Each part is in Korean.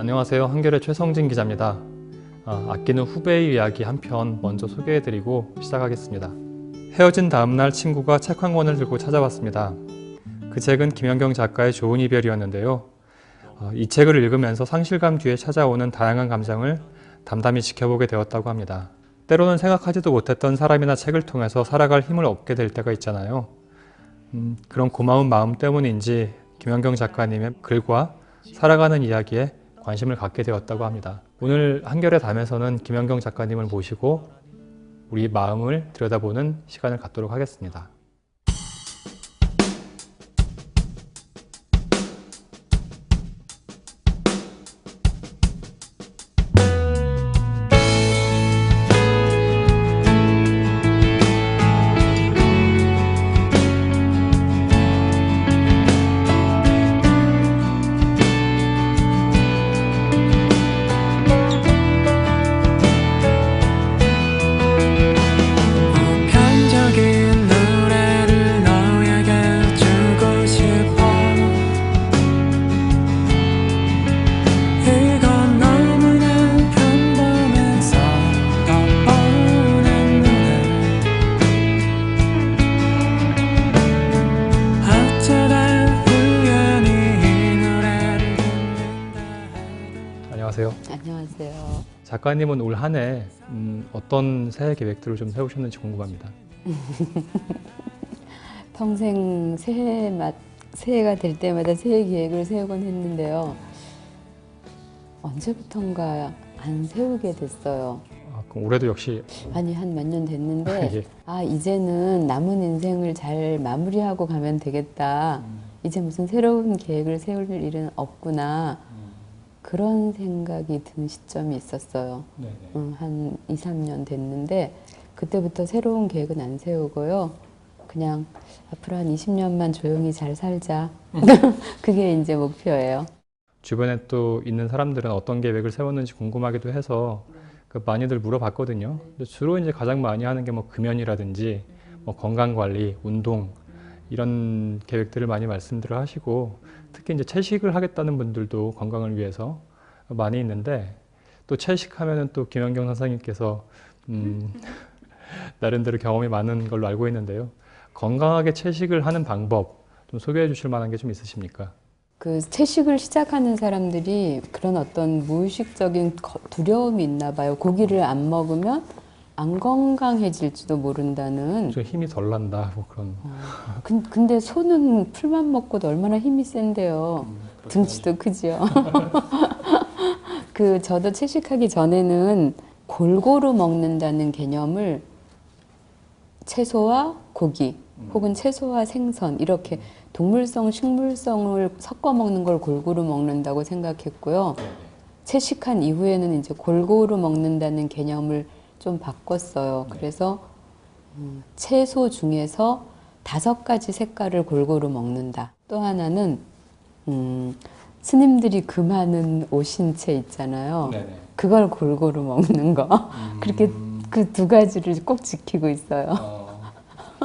안녕하세요. 한겨레 최성진 기자입니다. 아끼는 후배의 이야기 한 편 먼저 소개해드리고 시작하겠습니다. 헤어진 다음날 친구가 책 한 권을 들고 찾아왔습니다. 그 책은 김연경 작가의 좋은 이별이었는데요. 이 책을 읽으면서 상실감 뒤에 찾아오는 다양한 감정을 담담히 지켜보게 되었다고 합니다. 때로는 생각하지도 못했던 사람이나 책을 통해서 살아갈 힘을 얻게 될 때가 있잖아요. 그런 고마운 마음 때문인지 김연경 작가님의 글과 살아가는 이야기에 관심을 갖게 되었다고 합니다. 오늘 한겨레 담에서는 김연경 작가님을 모시고 우리 마음을 들여다보는 시간을 갖도록 하겠습니다. 안녕하세요. 작가님은 올 한 해 어떤 새해 계획들을 좀 세우셨는지 궁금합니다. 평생 새해가 될 때마다 새해 계획을 세우곤 했는데요. 언제부턴가 안 세우게 됐어요. 그럼 올해도 역시 아니, 한 몇 년 됐는데 예. 이제는 남은 인생을 잘 마무리하고 가면 되겠다. 이제 무슨 새로운 계획을 세울 일은 없구나. 그런 생각이 든 시점이 있었어요. 한 2, 3년 됐는데 그때부터 새로운 계획은 안 세우고요. 그냥 앞으로 한 20년만 조용히 잘 살자. 그게 이제 목표예요. 주변에 또 있는 사람들은 어떤 계획을 세웠는지 궁금하기도 해서 많이들 물어봤거든요. 근데 주로 이제 가장 많이 하는 게 뭐 금연이라든지 뭐 건강 관리, 운동 이런 계획들을 많이 말씀들을 하시고, 특히 이제 채식을 하겠다는 분들도 건강을 위해서 많이 있는데, 또 채식하면은 또 김연경 선생님께서 나름대로 경험이 많은 걸로 알고 있는데요. 건강하게 채식을 하는 방법 좀 소개해 주실 만한 게 좀 있으십니까? 그 채식을 시작하는 사람들이 그런 어떤 무의식적인 두려움이 있나 봐요. 고기를 안 먹으면 안 건강해질지도 모른다는. 좀 힘이 덜 난다 뭐 그런. 근데 소는 풀만 먹고도 얼마나 힘이 센데요. 등치도 크지요. 저도 채식하기 전에는 골고루 먹는다는 개념을 채소와 고기 혹은 채소와 생선 이렇게 동물성, 식물성을 섞어 먹는 걸 골고루 먹는다고 생각했고요. 채식한 이후에는 이제 골고루 먹는다는 개념을 좀 바꿨어요. 그래서 채소 중에서 5가지 색깔을 골고루 먹는다. 또 하나는 스님들이 금하는 오신채 있잖아요. 그걸 골고루 먹는 거. 그렇게 그 2가지를 꼭 지키고 있어요.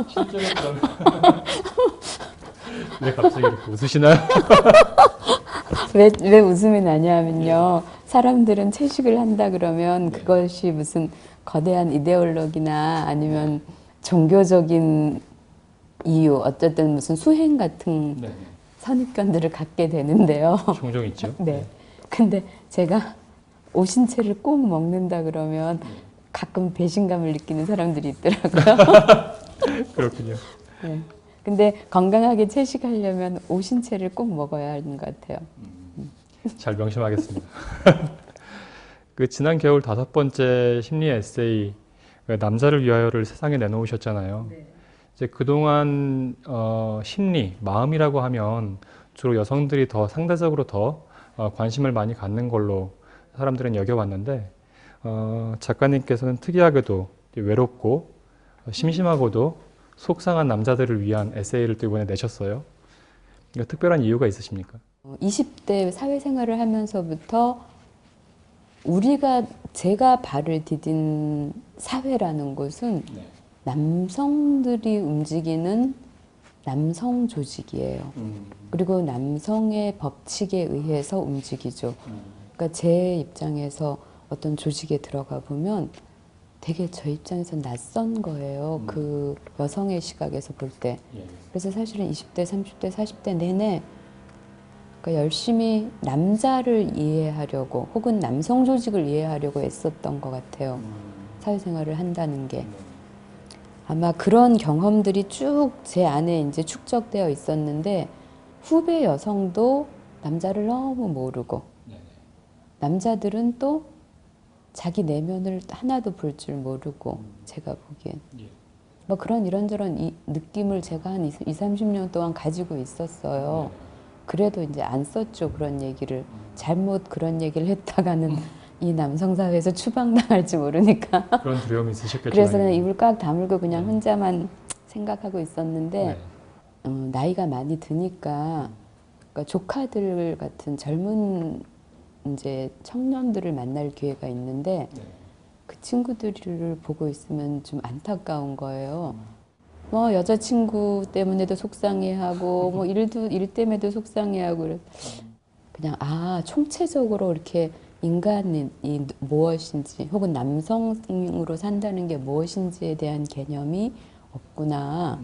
실제로 그러면 왜 갑자기 이렇게 웃으시나요? 왜 웃음이 나냐면요. 사람들은 채식을 한다 그러면 그것이 무슨 거대한 이데올로기나 아니면 종교적인 이유, 어쨌든 무슨 수행 같은 선입견들을 갖게 되는데요. 종종 있죠. 네. 근데 제가 오신채를 꼭 먹는다 그러면 가끔 배신감을 느끼는 사람들이 있더라고요. 그렇군요. 네. 근데 건강하게 채식하려면 오신채를 꼭 먹어야 하는 것 같아요. 잘 명심하겠습니다. 지난 겨울 5번째 심리 에세이 남자를 위하여를 세상에 내놓으셨잖아요. 이제 그동안 심리, 마음이라고 하면 주로 여성들이 상대적으로 더 관심을 많이 갖는 걸로 사람들은 여겨왔는데, 작가님께서는 특이하게도 외롭고 심심하고도 속상한 남자들을 위한 에세이를 또 이번에 내셨어요. 특별한 이유가 있으십니까? 20대 사회생활을 하면서부터 제가 발을 디딘 사회라는 곳은 남성들이 움직이는 남성 조직이에요. 그리고 남성의 법칙에 의해서 움직이죠. 그러니까 제 입장에서 어떤 조직에 들어가 보면 되게 저 입장에서 낯선 거예요. 그 여성의 시각에서 볼 때. 그래서 사실은 20대, 30대, 40대 내내 그러니까 열심히 남자를 이해하려고 혹은 남성 조직을 이해하려고 애썼던 것 같아요. 사회생활을 한다는 게. 아마 그런 경험들이 쭉 제 안에 이제 축적되어 있었는데 후배 여성도 남자를 너무 모르고 남자들은 또 자기 내면을 하나도 볼 줄 모르고 제가 보기엔 뭐 그런 이런저런 느낌을 제가 한 20, 30년 동안 가지고 있었어요. 그래도 이제 안 썼죠. 그런 얘기를. 잘못 그런 얘기를 했다가는 이 남성 사회에서 추방당할지 모르니까. 그런 두려움이 있으셨겠죠. 그래서 그냥 당연히. 입을 꽉 다물고 그냥 혼자만 생각하고 있었는데 네. 나이가 많이 드니까 그러니까 조카들 같은 젊은 이제 청년들을 만날 기회가 있는데 그 친구들을 보고 있으면 좀 안타까운 거예요. 뭐 여자친구 때문에도 속상해하고 뭐 일 때문에도 속상해하고 그냥 총체적으로 이렇게 인간이 무엇인지 혹은 남성으로 산다는 게 무엇인지에 대한 개념이 없구나.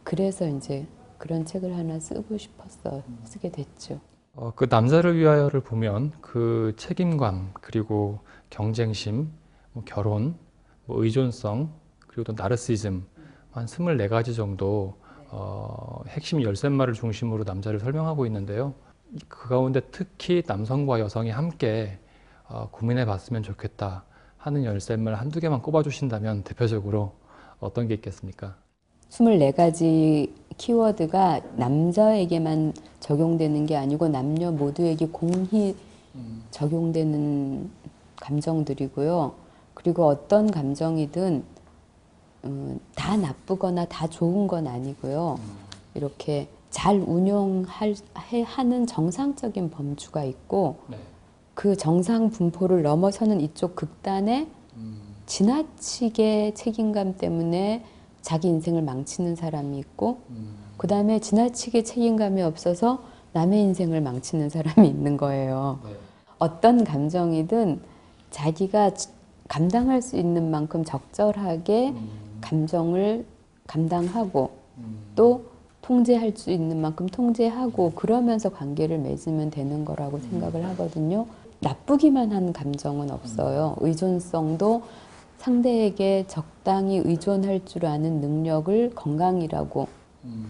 그래서 이제 그런 책을 하나 쓰고 싶었어요. 쓰게 됐죠. 그 남자를 위하여를 보면 그 책임감 그리고 경쟁심, 뭐 결혼, 뭐 의존성 그리고 또 나르시즘 한 24가지 정도 핵심 열쇠말을 중심으로 남자를 설명하고 있는데요. 그 가운데 특히 남성과 여성이 함께 고민해 봤으면 좋겠다 하는 열쇠말 한두 개만 꼽아주신다면 대표적으로 어떤 게 있겠습니까? 24가지 키워드가 남자에게만 적용되는 게 아니고 남녀 모두에게 공히 적용되는 감정들이고요. 그리고 어떤 감정이든 다 나쁘거나 다 좋은 건 아니고요. 이렇게 잘 운용하는 정상적인 범주가 있고 그 정상 분포를 넘어서는 이쪽 극단에 지나치게 책임감 때문에 자기 인생을 망치는 사람이 있고 그 다음에 지나치게 책임감이 없어서 남의 인생을 망치는 사람이 있는 거예요. 어떤 감정이든 자기가 감당할 수 있는 만큼 적절하게 감정을 감당하고 또 통제할 수 있는 만큼 통제하고 그러면서 관계를 맺으면 되는 거라고 생각을 하거든요. 나쁘기만 한 감정은 없어요. 의존성도 상대에게 적당히 의존할 줄 아는 능력을 건강이라고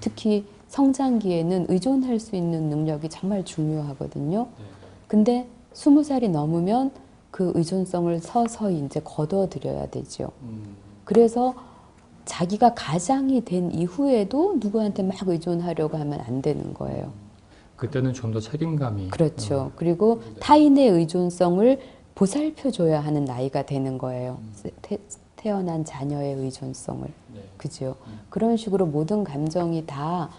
특히 성장기에는 의존할 수 있는 능력이 정말 중요하거든요. 근데 20살이 넘으면 그 의존성을 서서히 이제 거둬들여야 되죠. 그래서 자기가 가장이 된 이후에도 누구한테 막 의존하려고 하면 안 되는 거예요. 그때는 좀 더 책임감이 그렇죠. 그리고 타인의 의존성을 보살펴줘야 하는 나이가 되는 거예요. 태어난 자녀의 의존성을. 그죠? 그런 식으로 모든 감정이 다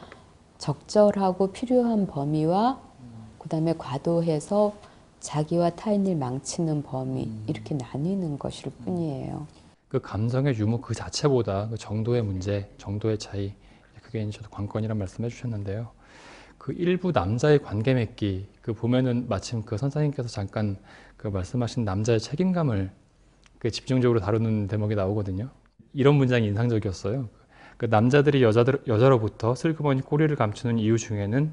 적절하고 필요한 범위와 그다음에 과도해서 자기와 타인을 망치는 범위 이렇게 나뉘는 것일 뿐이에요. 그 감정의 유무 그 자체보다 그 정도의 문제, 정도의 차이 그게 이제 저도 관건이란 말씀해 주셨는데요. 그 일부 남자의 관계 맺기 그 보면은 마침 그 선생님께서 잠깐 그 말씀하신 남자의 책임감을 그 집중적으로 다루는 대목이 나오거든요. 이런 문장이 인상적이었어요. 그 남자들이 여자로부터 슬그머니 꼬리를 감추는 이유 중에는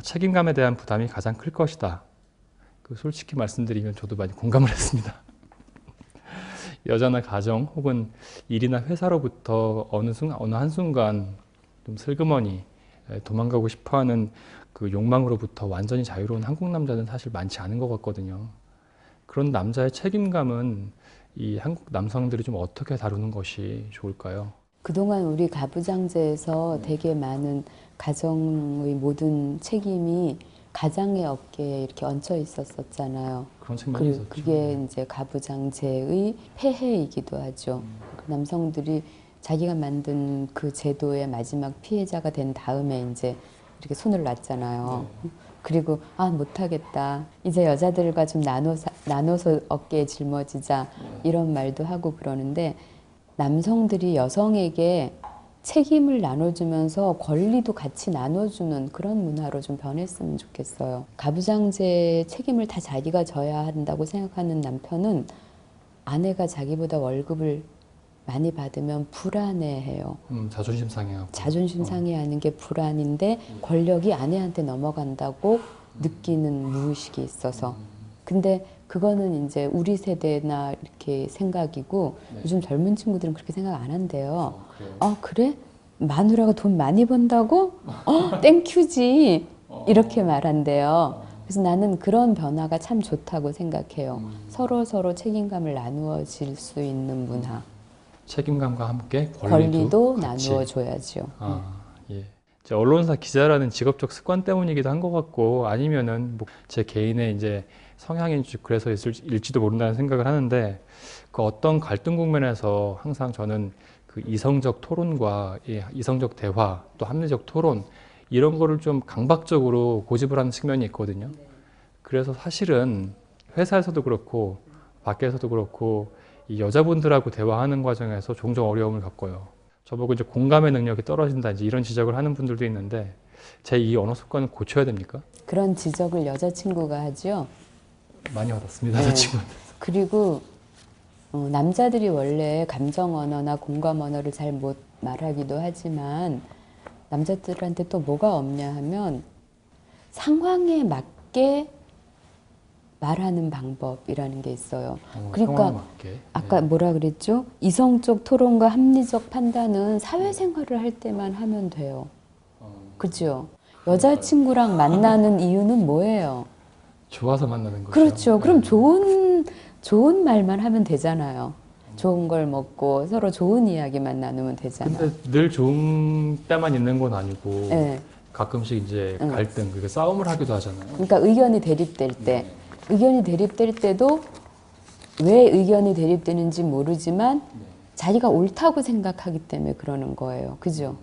책임감에 대한 부담이 가장 클 것이다. 그 솔직히 말씀드리면 저도 많이 공감을 했습니다. 여자나 가정 혹은 일이나 회사로부터 어느 한순간 좀 슬그머니 도망가고 싶어하는 그 욕망으로부터 완전히 자유로운 한국 남자는 사실 많지 않은 것 같거든요. 그런 남자의 책임감은 이 한국 남성들이 좀 어떻게 다루는 것이 좋을까요? 그동안 우리 가부장제에서 되게 많은 가정의 모든 책임이 가장의 어깨에 이렇게 얹혀 있었었잖아요. 그런 측면이 있었죠. 그게 이제 가부장제의 폐해이기도 하죠. 그 남성들이 자기가 만든 그 제도의 마지막 피해자가 된 다음에 이제 이렇게 손을 놨잖아요. 그리고 못하겠다. 이제 여자들과 좀 나눠서 어깨에 짊어지자 이런 말도 하고 그러는데 남성들이 여성에게 책임을 나눠주면서 권리도 같이 나눠주는 그런 문화로 좀 변했으면 좋겠어요. 가부장제의 책임을 다 자기가 져야 한다고 생각하는 남편은 아내가 자기보다 월급을 많이 받으면 불안해해요. 자존심 상해하고. 자존심 상해하는 게 불안인데 권력이 아내한테 넘어간다고 느끼는 무의식이 있어서. 근데 그거는 이제 우리 세대나 이렇게 생각이고 네. 요즘 젊은 친구들은 그렇게 생각 안 한대요. 그래요? 아, 그래? 마누라가 돈 많이 번다고? 땡큐지. 이렇게 말한대요. 그래서 나는 그런 변화가 참 좋다고 생각해요. 서로 책임감을 나누어질 수 있는 문화. 책임감과 함께 권리도 같이. 나누어 줘야죠. 예. 이제 언론사 기자라는 직업적 습관 때문이기도 한 것 같고 아니면은 뭐 제 개인의 이제 성향인지 그래서 일지도 모른다는 생각을 하는데 그 어떤 갈등 국면에서 항상 저는 그 이성적 토론과 이성적 대화 또 합리적 토론 이런 거를 좀 강박적으로 고집을 하는 측면이 있거든요. 그래서 사실은 회사에서도 그렇고 밖에서도 그렇고 이 여자분들하고 대화하는 과정에서 종종 어려움을 겪어요. 저보고 이제 공감의 능력이 떨어진다 이제 이런 지적을 하는 분들도 있는데 제 이 언어 습관은 고쳐야 됩니까? 그런 지적을 여자친구가 하죠. 많이 받았습니다, 네. 저 친구는. 그리고 남자들이 원래 감정 언어나 공감 언어를 잘 못 말하기도 하지만 남자들한테 또 뭐가 없냐 하면 상황에 맞게 말하는 방법이라는 게 있어요. 상황에 그러니까 맞게. 아까 뭐라 그랬죠? 이성적 토론과 합리적 판단은 사회생활을 할 때만 하면 돼요. 그죠? 여자친구랑 만나는 이유는 뭐예요? 좋아서 만나는 거죠. 그렇죠. 그럼 좋은 말만 하면 되잖아요. 좋은 걸 먹고 서로 좋은 이야기만 나누면 되잖아요. 근데 늘 좋은 때만 있는 건 아니고 네. 가끔씩 이제 갈등, 그러니까 싸움을 하기도 하잖아요. 그러니까 의견이 대립될 때, 의견이 대립될 때도 왜 의견이 대립되는지 모르지만 자기가 옳다고 생각하기 때문에 그러는 거예요. 그죠?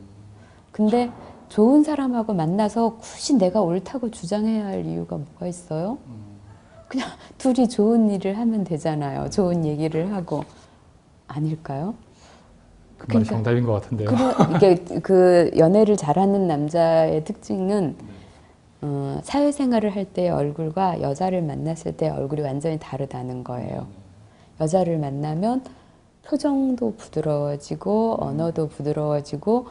근데 좋은 사람하고 만나서 굳이 내가 옳다고 주장해야 할 이유가 뭐가 있어요? 그냥 둘이 좋은 일을 하면 되잖아요. 좋은 얘기를 하고. 아닐까요? 그 말이 정답인 것 같은데요. 이게 그 연애를 잘하는 남자의 특징은 사회생활을 할 때의 얼굴과 여자를 만났을 때의 얼굴이 완전히 다르다는 거예요. 여자를 만나면 표정도 부드러워지고 언어도 부드러워지고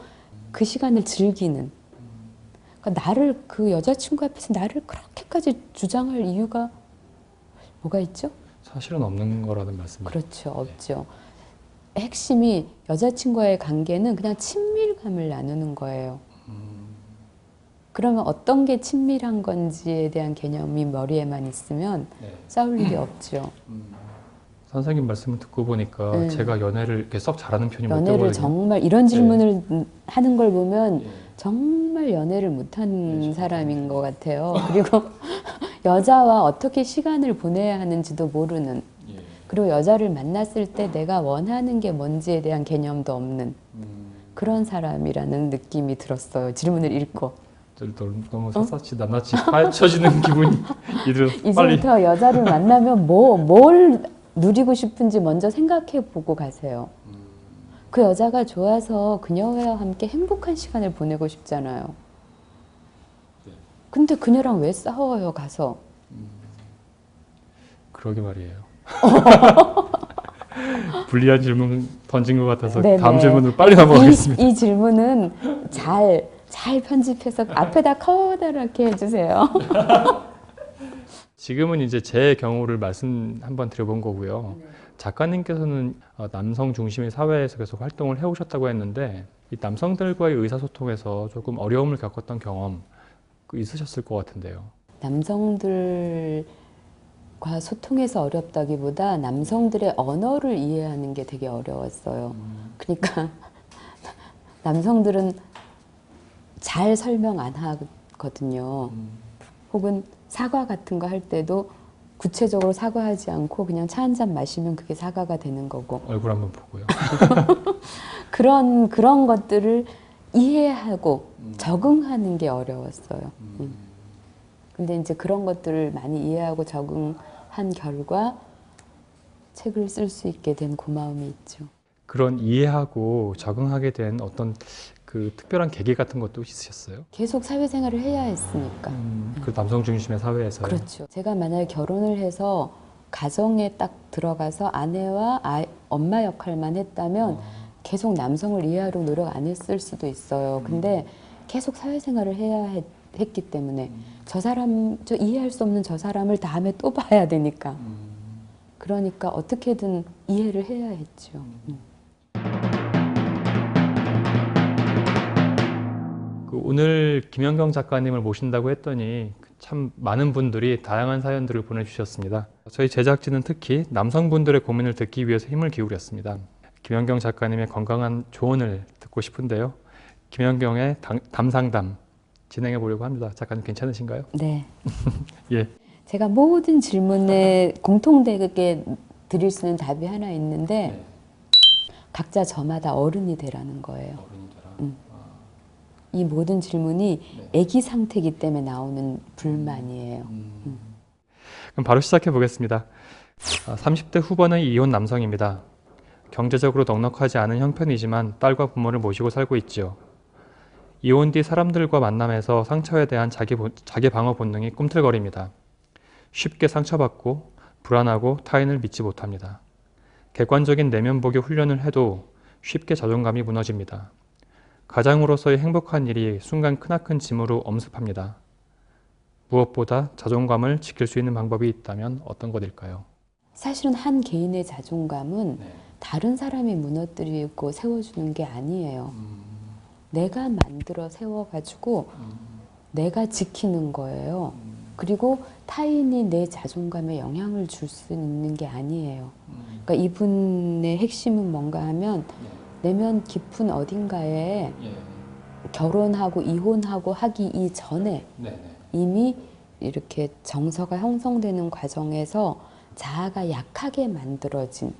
그 시간을 즐기는. 그러니까 나를 그 여자친구 앞에서 나를 그렇게까지 주장할 이유가 뭐가 있죠? 사실은 없는 거라는 말씀이죠. 그렇죠. 없죠. 핵심이 여자친구와의 관계는 그냥 친밀감을 나누는 거예요. 그러면 어떤 게 친밀한 건지에 대한 개념이 머리에만 있으면 싸울 일이 없죠. 선생님 말씀을 듣고 보니까 제가 연애를 이렇게 썩 잘하는 편이 못 연애를 되거든요. 정말 이런 질문을 하는 걸 보면 정말 연애를 못한 사람인 것 같아요. 그리고 여자와 어떻게 시간을 보내야 하는지도 모르는, 그리고 여자를 만났을 때 내가 원하는 게 뭔지에 대한 개념도 없는 그런 사람이라는 느낌이 들었어요. 질문을 읽고. 너무 샅샅이 낱낱이 파헤쳐지는 기분이 빨리. 이제부터 여자를 만나면 뭘 누리고 싶은지 먼저 생각해 보고 가세요. 그 여자가 좋아서 그녀와 함께 행복한 시간을 보내고 싶잖아요. 근데 그녀랑 왜 싸워요, 가서? 그러게 말이에요. 불리한 질문 던진 것 같아서 네네. 다음 질문으로 빨리 넘어가겠습니다. 이 질문은 잘 편집해서 앞에다 커다랗게 해주세요. 지금은 이제 제 경우를 말씀 한번 드려본 거고요. 작가님께서는 남성 중심의 사회에서 계속 활동을 해오셨다고 했는데 이 남성들과의 의사소통에서 조금 어려움을 겪었던 경험 있으셨을 것 같은데요. 남성들과 소통해서 어렵다기보다 남성들의 언어를 이해하는 게 되게 어려웠어요. 그러니까 남성들은 잘 설명 안 하거든요. 혹은 사과 같은 거 할 때도 구체적으로 사과하지 않고 그냥 차 한 잔 마시면 그게 사과가 되는 거고. 얼굴 한번 보고요. 그런 것들을 이해하고 적응하는 게 어려웠어요. 근데 이제 그런 것들을 많이 이해하고 적응한 결과 책을 쓸 수 있게 된 고마움이 있죠. 그런 이해하고 적응하게 된 어떤 그 특별한 계기 같은 것도 있으셨어요? 계속 사회생활을 해야 했으니까. 그 남성 중심의 사회에서요. 그렇죠. 제가 만약에 결혼을 해서 가정에 딱 들어가서 아내와 엄마 역할만 했다면 계속 남성을 이해하려고 노력 안 했을 수도 있어요. 근데 계속 사회생활을 해야 했기 때문에 저 이해할 수 없는 저 사람을 다음에 또 봐야 되니까. 그러니까 어떻게든 이해를 해야 했죠. 오늘 김연경 작가님을 모신다고 했더니 참 많은 분들이 다양한 사연들을 보내주셨습니다. 저희 제작진은 특히 남성분들의 고민을 듣기 위해서 힘을 기울였습니다. 김연경 작가님의 건강한 조언을 듣고 싶은데요. 김연경의 담상담 진행해 보려고 합니다. 작가님 괜찮으신가요? 네. 예. 제가 모든 질문에 공통되게 드릴 수 있는 답이 하나 있는데 각자 저마다 어른이 되라는 거예요. 이 모든 질문이 아기 상태이기 때문에 나오는 불만이에요. 그럼 바로 시작해 보겠습니다. 30대 후반의 이혼 남성입니다. 경제적으로 넉넉하지 않은 형편이지만 딸과 부모를 모시고 살고 있지요. 이혼 뒤 사람들과 만남에서 상처에 대한 자기 방어 본능이 꿈틀거립니다. 쉽게 상처받고 불안하고 타인을 믿지 못합니다. 객관적인 내면 보기 훈련을 해도 쉽게 자존감이 무너집니다. 가장으로서의 행복한 일이 순간 크나큰 짐으로 엄습합니다. 무엇보다 자존감을 지킬 수 있는 방법이 있다면 어떤 것일까요? 사실은 한 개인의 자존감은 다른 사람이 무너뜨리고 세워주는 게 아니에요. 내가 만들어 세워가지고 내가 지키는 거예요. 그리고 타인이 내 자존감에 영향을 줄 수 있는 게 아니에요. 그러니까 이분의 핵심은 뭔가 하면 내면 깊은 어딘가에 결혼하고 이혼하고 하기 이전에 이미 이렇게 정서가 형성되는 과정에서 자아가 약하게 만들어진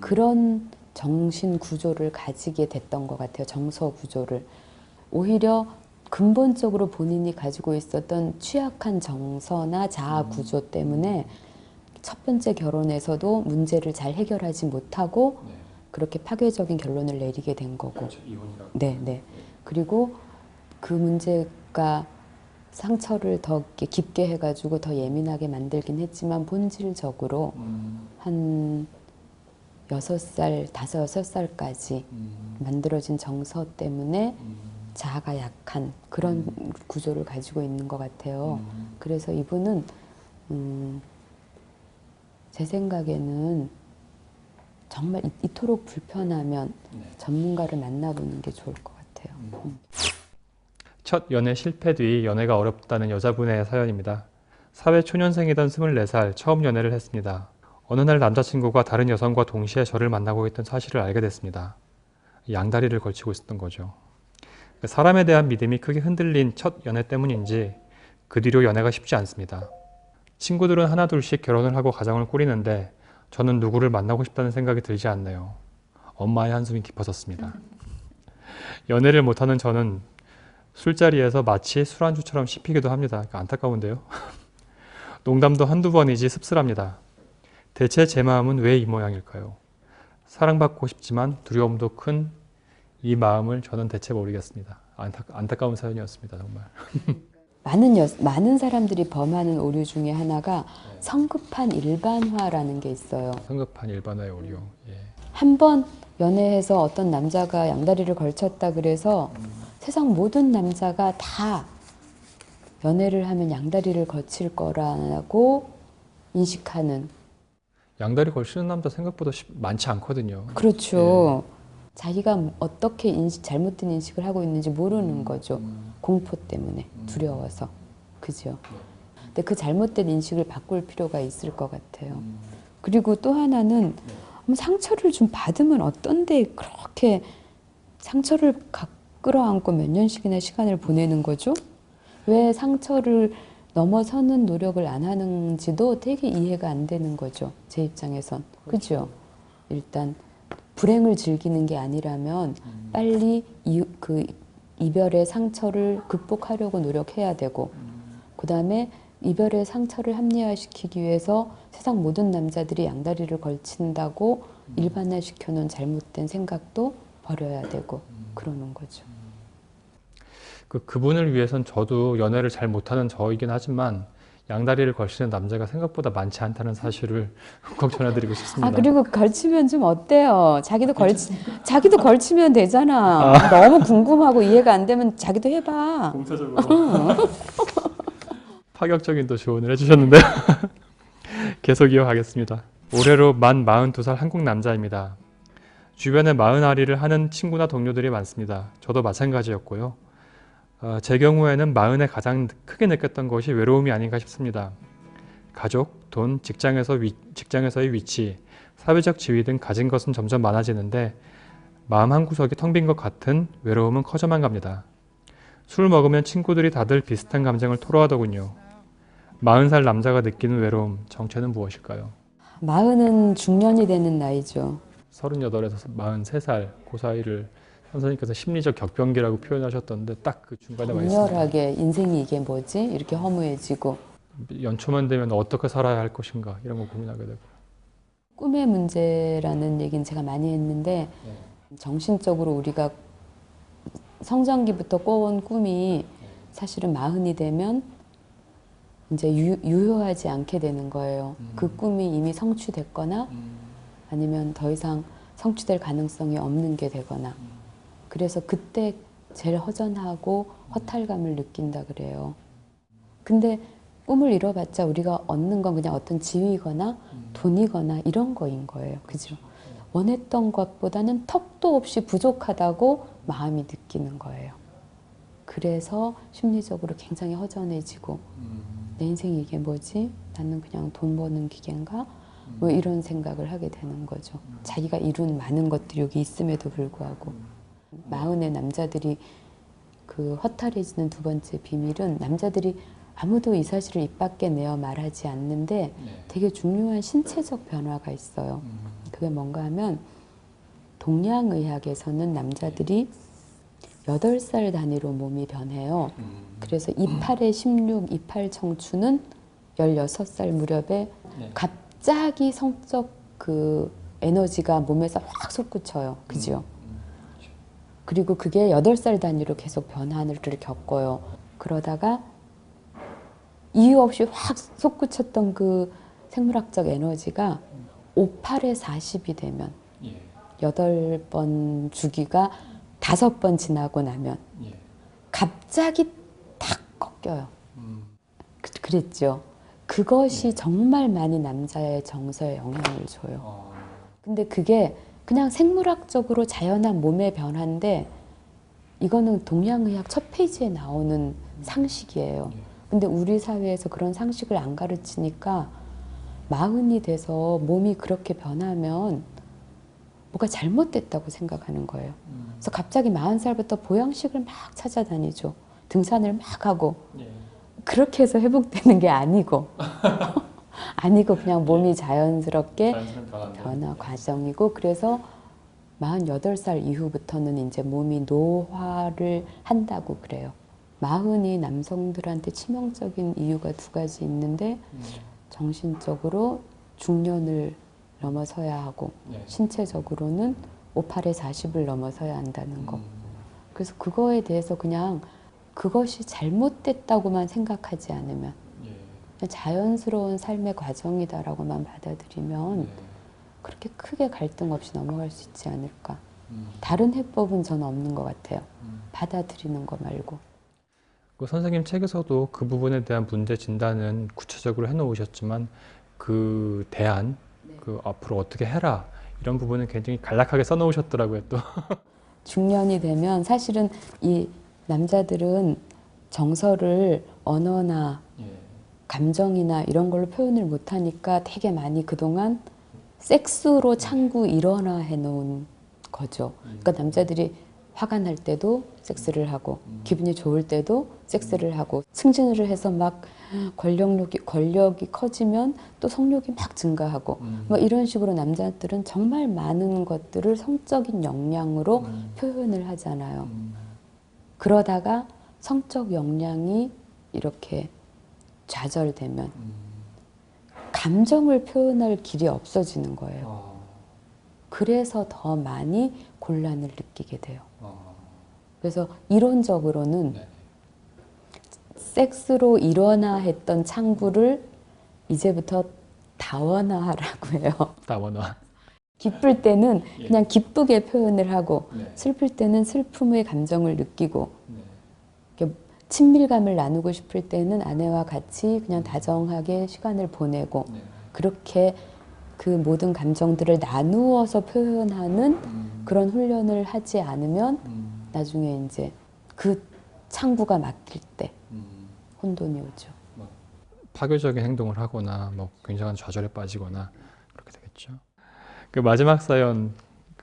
그런 정신 구조를 가지게 됐던 것 같아요. 정서 구조를. 오히려 근본적으로 본인이 가지고 있었던 취약한 정서나 자아 구조 때문에 첫 번째 결혼에서도 문제를 잘 해결하지 못하고 그렇게 파괴적인 결론을 내리게 된 거고. 그렇죠, 이혼이라고. 네. 그리고 그 문제가 상처를 더 깊게 해가지고 더 예민하게 만들긴 했지만 본질적으로 한 6살, 5, 6살까지 만들어진 정서 때문에 자아가 약한 그런 구조를 가지고 있는 것 같아요. 그래서 이분은 제 생각에는 정말 이토록 불편하면 전문가를 만나보는 게 좋을 것 같아요. 첫 연애 실패 뒤 연애가 어렵다는 여자분의 사연입니다. 사회 초년생이던 24살 처음 연애를 했습니다. 어느 날 남자친구가 다른 여성과 동시에 저를 만나고 있던 사실을 알게 됐습니다. 양다리를 걸치고 있었던 거죠. 사람에 대한 믿음이 크게 흔들린 첫 연애 때문인지 그 뒤로 연애가 쉽지 않습니다. 친구들은 하나 둘씩 결혼을 하고 가정을 꾸리는데 저는 누구를 만나고 싶다는 생각이 들지 않네요. 엄마의 한숨이 깊어졌습니다. 연애를 못하는 저는 술자리에서 마치 술안주처럼 씹히기도 합니다. 안타까운데요. 농담도 한두 번이지 씁쓸합니다. 대체 제 마음은 왜 이 모양일까요? 사랑받고 싶지만 두려움도 큰 이 마음을 저는 대체 모르겠습니다. 안타까운 사연이었습니다. 정말. 많은 사람들이 범하는 오류 중에 하나가 성급한 일반화라는 게 있어요. 성급한 일반화의 오류. 예. 한 번 연애해서 어떤 남자가 양다리를 걸쳤다 그래서 세상 모든 남자가 다 연애를 하면 양다리를 거칠 거라고 인식하는. 양다리 걸치는 남자 생각보다 많지 않거든요. 그렇죠. 자기가 어떻게 잘못된 인식을 하고 있는지 모르는 거죠. 공포 때문에 두려워서. 그죠? 근데 그 잘못된 인식을 바꿀 필요가 있을 것 같아요. 그리고 또 하나는 상처를 좀 받으면 어떤데 그렇게 상처를 끌어안고 몇 년씩이나 시간을 보내는 거죠? 왜 상처를 넘어서는 노력을 안 하는지도 되게 이해가 안 되는 거죠. 제 입장에선. 그죠? 일단 불행을 즐기는 게 아니라면 빨리 그 이별의 상처를 극복하려고 노력해야 되고 그 다음에 이별의 상처를 합리화시키기 위해서 세상 모든 남자들이 양다리를 걸친다고 일반화시켜놓은 잘못된 생각도 버려야 되고 그러는 거죠. 그분을 위해선 저도 연애를 잘 못하는 저이긴 하지만 양다리를 걸치는 남자가 생각보다 많지 않다는 사실을 꼭 전해드리고 싶습니다. 아, 그리고 걸치면 좀 어때요? 자기도 걸치면 되잖아. 너무 궁금하고 이해가 안 되면 자기도 해봐. 공차적으로 파격적인 또 조언을 해주셨는데요. 계속 이어가겠습니다. 올해로 만 42살 한국 남자입니다. 주변에 마흔아리를 하는 친구나 동료들이 많습니다. 저도 마찬가지였고요. 제 경우에는 마흔에 가장 크게 느꼈던 것이 외로움이 아닌가 싶습니다. 가족, 돈, 직장에서의 위치, 사회적 지위 등 가진 것은 점점 많아지는데 마음 한구석이 텅 빈 것 같은 외로움은 커져만 갑니다. 술 먹으면 친구들이 다들 비슷한 감정을 토로하더군요. 40살 남자가 느끼는 외로움, 정체는 무엇일까요? 마흔은 중년이 되는 나이죠. 38에서 43살 그 사이를 선생님께서 심리적 격변기라고 표현하셨던데 딱 그 중간에 와 있습니다. 강렬하게 인생이 이게 뭐지? 이렇게 허무해지고 연초만 되면 어떻게 살아야 할 것인가 이런 거 고민하게 되고. 꿈의 문제라는 얘기는 제가 많이 했는데 정신적으로 우리가 성장기부터 꿔온 꿈이 사실은 마흔이 되면 이제 유효하지 않게 되는 거예요. 그 꿈이 이미 성취됐거나 아니면 더 이상 성취될 가능성이 없는 게 되거나 그래서 그때 제일 허전하고 허탈감을 느낀다 그래요. 근데 꿈을 이뤄봤자 우리가 얻는 건 그냥 어떤 지위거나 돈이거나 이런 거인 거예요. 그죠? 원했던 것보다는 턱도 없이 부족하다고 마음이 느끼는 거예요. 그래서 심리적으로 굉장히 허전해지고 내 인생이 이게 뭐지? 나는 그냥 돈 버는 기계인가? 뭐 이런 생각을 하게 되는 거죠. 자기가 이룬 많은 것들이 여기 있음에도 불구하고 마흔의 남자들이 그 허탈해지는 두 번째 비밀은 남자들이 아무도 이 사실을 입 밖에 내어 말하지 않는데 되게 중요한 신체적 변화가 있어요. 그게 뭔가 하면 동양의학에서는 남자들이 8살 단위로 몸이 변해요. 그래서 28에 16, 28 청춘은 16살 무렵에 갑자기 성적 그 에너지가 몸에서 확 솟구쳐요. 그죠? 그리고 그게 8살 단위로 계속 변화를 겪어요. 그러다가 이유 없이 확 솟구쳤던 그 생물학적 에너지가 58에 40이 되면 8번 주기가 5번 지나고 나면 갑자기 탁 꺾여요. 그랬죠. 그것이 정말 많이 남자의 정서에 영향을 줘요. 근데 그게 그냥 생물학적으로 자연한 몸의 변화인데 이거는 동양의학 첫 페이지에 나오는 상식이에요. 근데 우리 사회에서 그런 상식을 안 가르치니까 마흔이 돼서 몸이 그렇게 변하면 뭐가 잘못됐다고 생각하는 거예요. 그래서 갑자기 40살부터 보양식을 막 찾아다니죠. 등산을 막 하고 그렇게 해서 회복되는 게 아니고 아니고 그냥 몸이 자연스럽게 변화 과정이고 그래서 48살 이후부터는 이제 몸이 노화를 한다고 그래요. 마흔이 남성들한테 치명적인 이유가 두 가지 있는데 정신적으로 중년을 넘어서야 하고 신체적으로는 58에 40을 넘어서야 한다는 거. 그래서 그거에 대해서 그냥 그것이 잘못됐다고만 생각하지 않으면 자연스러운 삶의 과정이다라고만 받아들이면 그렇게 크게 갈등 없이 넘어갈 수 있지 않을까. 다른 해법은 저는 없는 것 같아요. 받아들이는 거 말고. 그 선생님 책에서도 그 부분에 대한 문제 진단은 구체적으로 해놓으셨지만 그 대안, 그 앞으로 어떻게 해라 이런 부분은 굉장히 간략하게 써놓으셨더라고요 또. 중년이 되면 사실은 이 남자들은 정서를 언어나 감정이나 이런 걸로 표현을 못하니까 되게 많이 그동안 섹스로 창구 일원화해 놓은 거죠. 그러니까 남자들이 화가 날 때도 섹스를 하고 기분이 좋을 때도 섹스를 하고 승진을 해서 막 권력이 커지면 또 성욕이 막 증가하고 뭐 이런 식으로 남자들은 정말 많은 것들을 성적인 역량으로 표현을 하잖아요. 그러다가 성적 역량이 이렇게 좌절되면 감정을 표현할 길이 없어지는 거예요. 그래서 더 많이 곤란을 느끼게 돼요. 그래서 이론적으로는 섹스로 일어나 했던 창구를 이제부터 다원화하라고 해요. 다원화. 기쁠 때는 그냥 기쁘게 표현을 하고 슬플 때는 슬픔의 감정을 느끼고 이렇게 친밀감을 나누고 싶을 때는 아내와 같이 그냥 다정하게 시간을 보내고 그렇게 그 모든 감정들을 나누어서 표현하는 그런 훈련을 하지 않으면 나중에 이제 그 창구가 막힐 때 혼돈이 오죠. 파괴적인 행동을 하거나 뭐 굉장한 좌절에 빠지거나 그렇게 되겠죠. 그 마지막 사연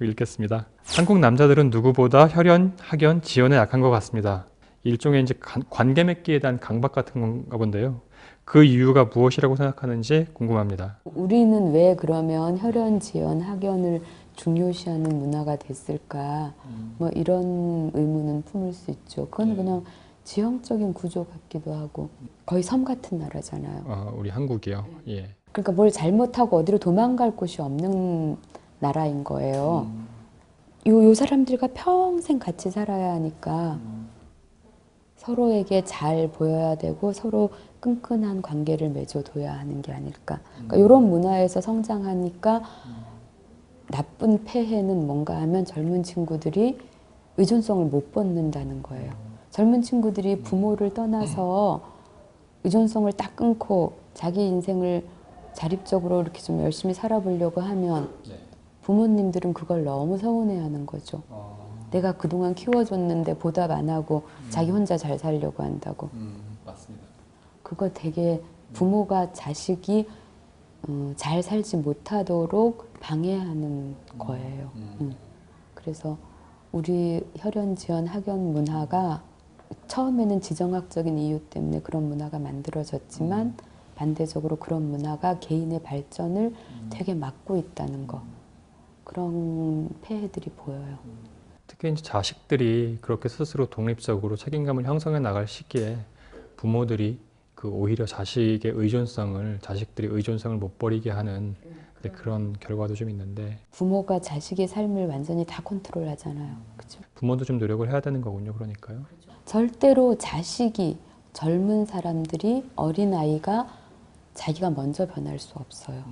읽겠습니다. 한국 남자들은 누구보다 혈연, 학연, 지연에 약한 것 같습니다. 일종의 이제 관계 맺기에 대한 강박 같은 건가 본데요. 그 이유가 무엇이라고 생각하는지 궁금합니다. 우리는 왜 그러면 혈연, 지연, 학연을 중요시하는 문화가 됐을까? 뭐 이런 의문은 품을 수 있죠. 그건 그냥 지형적인 구조 같기도 하고 거의 섬 같은 나라잖아요. 우리 한국이요. 예. 그러니까 뭘 잘못하고 어디로 도망갈 곳이 없는 나라인 거예요. 요 사람들과 평생 같이 살아야 하니까 서로에게 잘 보여야 되고 서로 끈끈한 관계를 맺어둬야 하는 게 아닐까. 그러니까 이런 문화에서 성장하니까 나쁜 폐해는 뭔가 하면 젊은 친구들이 의존성을 못 벗는다는 거예요. 젊은 친구들이 부모를 떠나서 의존성을 딱 끊고 자기 인생을 자립적으로 이렇게 좀 열심히 살아보려고 하면 부모님들은 그걸 너무 서운해하는 거죠. 내가 그동안 키워줬는데 보답 안 하고 자기 혼자 잘 살려고 한다고. 맞습니다. 그거 되게 부모가 자식이 잘 살지 못하도록 방해하는 거예요. 그래서 우리 혈연, 지연, 학연 문화가 처음에는 지정학적인 이유 때문에 그런 문화가 만들어졌지만 반대적으로 그런 문화가 개인의 발전을 되게 막고 있다는 거. 그런 폐해들이 보여요. 특히 이제 자식들이 그렇게 스스로 독립적으로 책임감을 형성해 나갈 시기에 부모들이 그 오히려 자식의 의존성을 자식들이 의존성을 못 버리게 하는 그런 결과도 좀 있는데 부모가 자식의 삶을 완전히 다 컨트롤하잖아요. 그렇죠? 부모도 좀 노력을 해야 되는 거군요. 그러니까요. 절대로 자식이 젊은 사람들이 어린아이가 자기가 먼저 변할 수 없어요.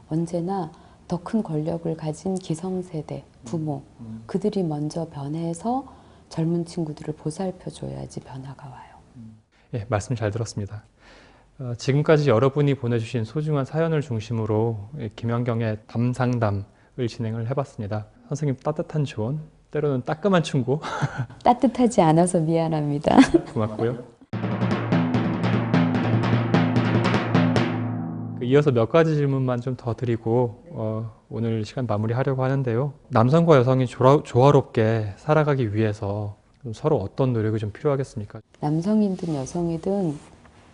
언제나 더 큰 권력을 가진 기성세대, 부모 그들이 먼저 변해서 젊은 친구들을 보살펴줘야지 변화가 와요. 예, 말씀 잘 들었습니다. 지금까지 여러분이 보내주신 소중한 사연을 중심으로 김연경의 담상담을 진행을 해봤습니다. 선생님 따뜻한 조언, 때로는 따끔한 충고 따뜻하지 않아서 미안합니다. 고맙고요. 이어서 몇 가지 질문만 좀 더 드리고 오늘 시간 마무리하려고 하는데요. 남성과 여성이 조화롭게 살아가기 위해서 좀 서로 어떤 노력이 좀 필요하겠습니까? 남성이든 여성이든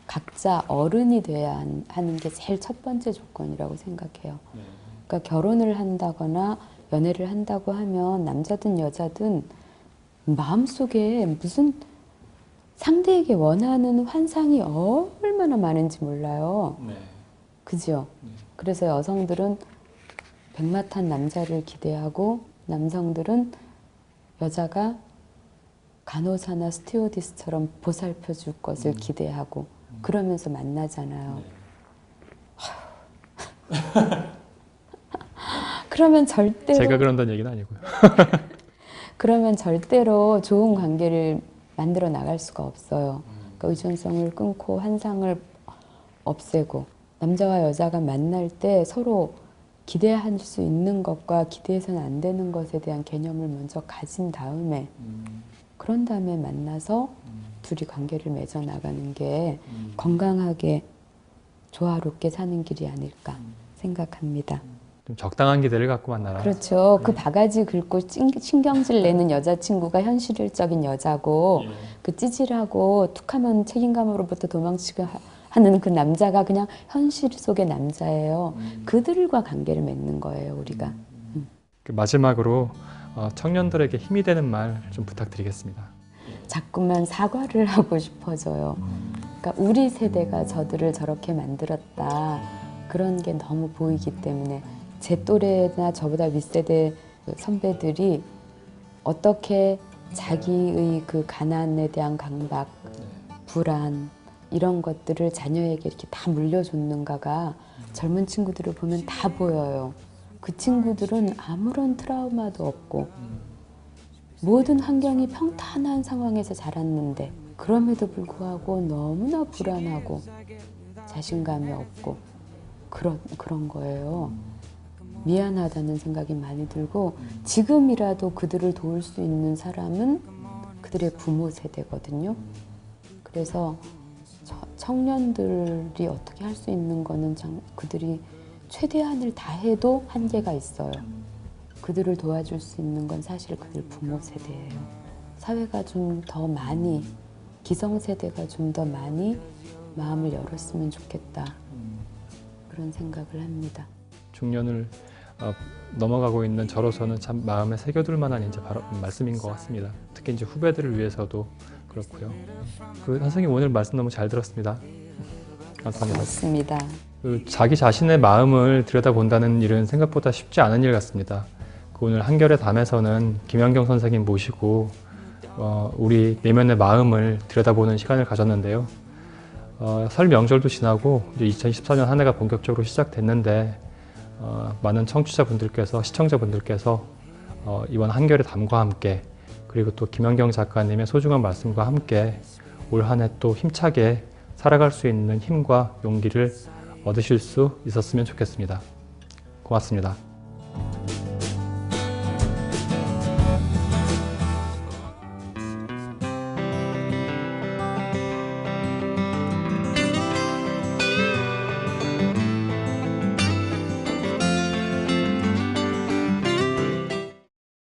각자 어른이 돼야 하는 게 제일 첫 번째 조건이라고 생각해요. 그러니까 결혼을 한다거나 연애를 한다고 하면 남자든 여자든 마음속에 무슨 상대에게 원하는 환상이 얼마나 많은지 몰라요. 그죠? 그래서 여성들은 백마탄 남자를 기대하고 남성들은 여자가 간호사나 스튜어디스처럼 보살펴 줄 것을 기대하고 그러면서 만나잖아요. 그러면 절대로 제가 그런다는 얘기는 아니고요. 그러면 절대로 좋은 관계를 만들어 나갈 수가 없어요. 그러니까 의존성을 끊고 환상을 없애고 남자와 여자가 만날 때 서로 기대할 수 있는 것과 기대해서는 안 되는 것에 대한 개념을 먼저 가진 다음에 그런 다음에 만나서 둘이 관계를 맺어 나가는 게 건강하게 조화롭게 사는 길이 아닐까 생각합니다. 좀 적당한 기대를 갖고 만나라. 그렇죠. 그 바가지 긁고 신경질 내는 여자친구가 현실적인 여자고 그 찌질하고 툭하면 책임감으로부터 도망치고 하는 그 남자가 그냥 현실 속의 남자예요. 그들과 관계를 맺는 거예요, 우리가. 마지막으로 청년들에게 힘이 되는 말 좀 부탁드리겠습니다. 자꾸만 사과를 하고 싶어져요. 그러니까 우리 세대가 저들을 저렇게 만들었다. 그런 게 너무 보이기 때문에 제 또래나 저보다 윗세대 선배들이 어떻게 자기의 그 가난에 대한 강박, 불안 이런 것들을 자녀에게 이렇게 다 물려줬는가가 젊은 친구들을 보면 다 보여요. 그 친구들은 아무런 트라우마도 없고 모든 환경이 평탄한 상황에서 자랐는데 그럼에도 불구하고 너무나 불안하고 자신감이 없고 그런 거예요. 미안하다는 생각이 많이 들고 지금이라도 그들을 도울 수 있는 사람은 그들의 부모 세대거든요. 그래서 청년들이 어떻게 할 수 있는 거는 그들이 최대한을 다해도 한계가 있어요. 그들을 도와줄 수 있는 건 사실 그들 부모 세대예요. 사회가 좀 더 많이, 기성세대가 좀 더 많이 마음을 열었으면 좋겠다. 그런 생각을 합니다. 중년을 넘어가고 있는 저로서는 참 마음에 새겨둘 만한 이제 바로 말씀인 것 같습니다. 특히 이제 후배들을 위해서도 그렇고요. 선생님 오늘 말씀 너무 잘 들었습니다. 감사합니다. 고맙습니다. 자기 자신의 마음을 들여다본다는 일은 생각보다 쉽지 않은 일 같습니다. 오늘 한결의 담에서는 김연경 선생님 모시고 우리 내면의 마음을 들여다보는 시간을 가졌는데요. 설 명절도 지나고 이제 2024년 한 해가 본격적으로 시작됐는데 많은 청취자분들께서 시청자분들께서 이번 한결의 담과 함께 그리고 또 김연경 작가님의 소중한 말씀과 함께 올 한 해 또 힘차게 살아갈 수 있는 힘과 용기를 얻으실 수 있었으면 좋겠습니다. 고맙습니다.